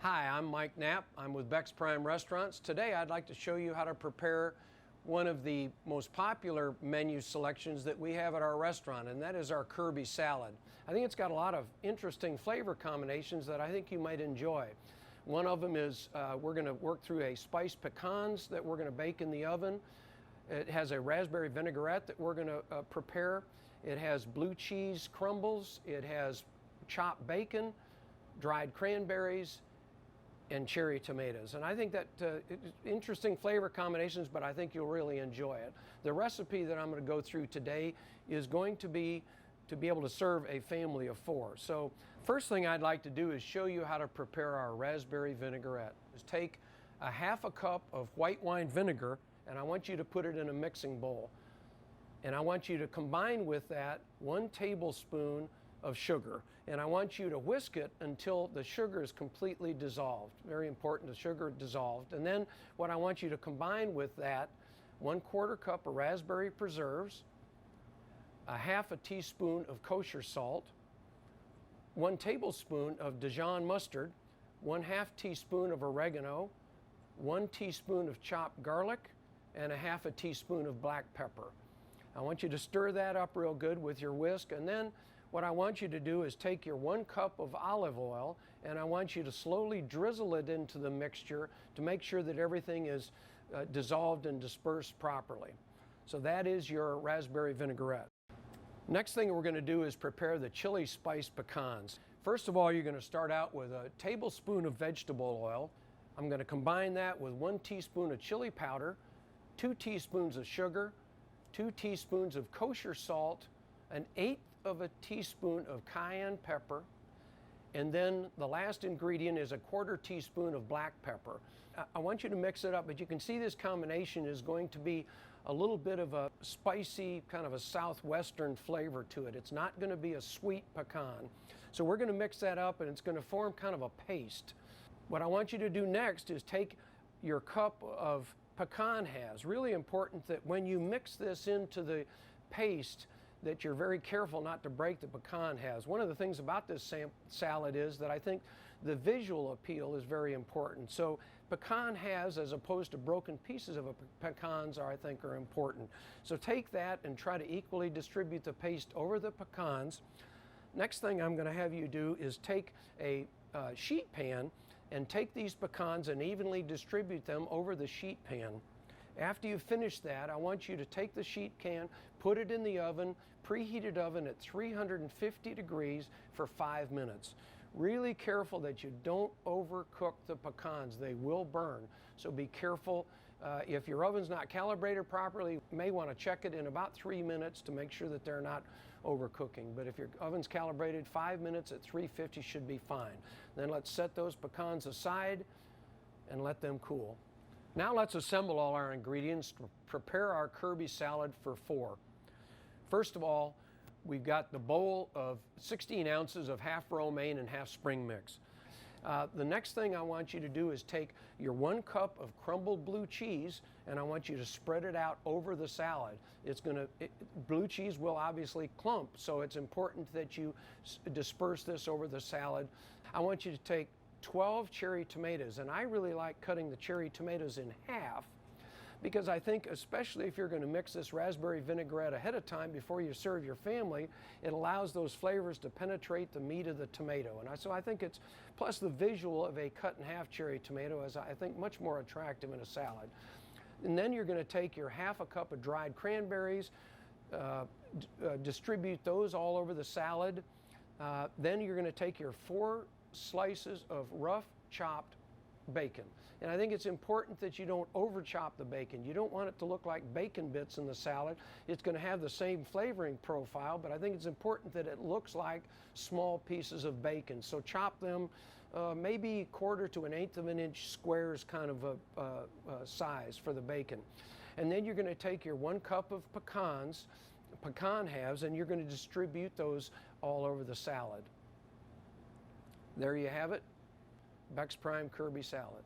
Hi, I'm Mike Knapp. I'm with Becks Prime Restaurants. Today I'd like to show you how to prepare one of the most popular menu selections that we have at our restaurant, and that is our Kirby Salad. I think it's got a lot of interesting flavor combinations that I think you might enjoy. One of them is we're going to work through a spiced pecans that we're going to bake in the oven. It has a raspberry vinaigrette that we're going to prepare. It has blue cheese crumbles. It has chopped bacon, dried cranberries, and cherry tomatoes. And I think that interesting flavor combinations, but I think you'll really enjoy it. The recipe that I'm going to go through today is going to be able to serve a family of 4. So first thing I'd like to do is show you how to prepare our raspberry vinaigrette. Just take a half a cup of white wine vinegar, and I want you to put it in a mixing bowl. And I want you to combine with that 1 tablespoon of sugar, and I want you to whisk it until the sugar is completely dissolved. Very important, the sugar dissolved. And then what I want you to combine with that, 1/4 cup of raspberry preserves, a half a teaspoon of kosher salt, 1 tablespoon of Dijon mustard, 1/2 teaspoon of oregano, 1 teaspoon of chopped garlic, and a half a teaspoon of black pepper. I want you to stir that up real good with your whisk, and then what I want you to do is take your 1 cup of olive oil, and I want you to slowly drizzle it into the mixture to make sure that everything is dissolved and dispersed properly. So that is your raspberry vinaigrette. Next thing we're going to do is prepare the chili spiced pecans. First of all, you're going to start out with a tablespoon of vegetable oil. I'm going to combine that with 1 teaspoon of chili powder, 2 teaspoons of sugar, 2 teaspoons of kosher salt, 1/8 of a teaspoon of cayenne pepper, and then the last ingredient is a 1/4 teaspoon of black pepper. I want you to mix it up, but you can see this combination is going to be a little bit of a spicy, kind of a southwestern flavor to it. It's not going to be a sweet pecan. So we're going to mix that up, and it's going to form kind of a paste. What I want you to do next is take your cup of pecan halves. Really important that when you mix this into the paste, that you're very careful not to break the pecan halves. One of the things about this salad is that I think the visual appeal is very important. So pecan halves as opposed to broken pieces of pecans I think are important. So take that and try to equally distribute the paste over the pecans. Next thing I'm going to have you do is take a sheet pan and take these pecans and evenly distribute them over the sheet pan. After you finish that, I want you to take the sheet pan, put it in the oven, preheated oven at 350 degrees for 5 minutes. Really careful that you don't overcook the pecans. They will burn. So be careful. If your oven's not calibrated properly, you may want to check it in about 3 minutes to make sure that they're not overcooking. But if your oven's calibrated, 5 minutes at 350 should be fine. Then let's set those pecans aside and let them cool. Now let's assemble all our ingredients to prepare our Kirby salad for 4. First of all, we've got the bowl of 16 ounces of half romaine and half spring mix. The next thing I want you to do is take your 1 cup of crumbled blue cheese, and I want you to spread it out over the salad. Blue cheese will obviously clump, so it's important that you disperse this over the salad. I want you to take 12 cherry tomatoes, and I really like cutting the cherry tomatoes in half because I think especially if you're going to mix this raspberry vinaigrette ahead of time before you serve your family, it allows those flavors to penetrate the meat of the tomato. And so I think it's, plus the visual of a cut in half cherry tomato is I think much more attractive in a salad. And then you're going to take your half a cup of dried cranberries, distribute those all over the salad. Then you're going to take your 4 slices of rough chopped bacon. And I think it's important that you don't over chop the bacon. You don't want it to look like bacon bits in the salad. It's going to have the same flavoring profile, but I think it's important that it looks like small pieces of bacon. So chop them maybe 1/4 to 1/8 of an inch squares kind of a size for the bacon. And then you're going to take your 1 cup of pecan halves, and you're going to distribute those all over the salad. There you have it, Becks Prime Kirby Salad.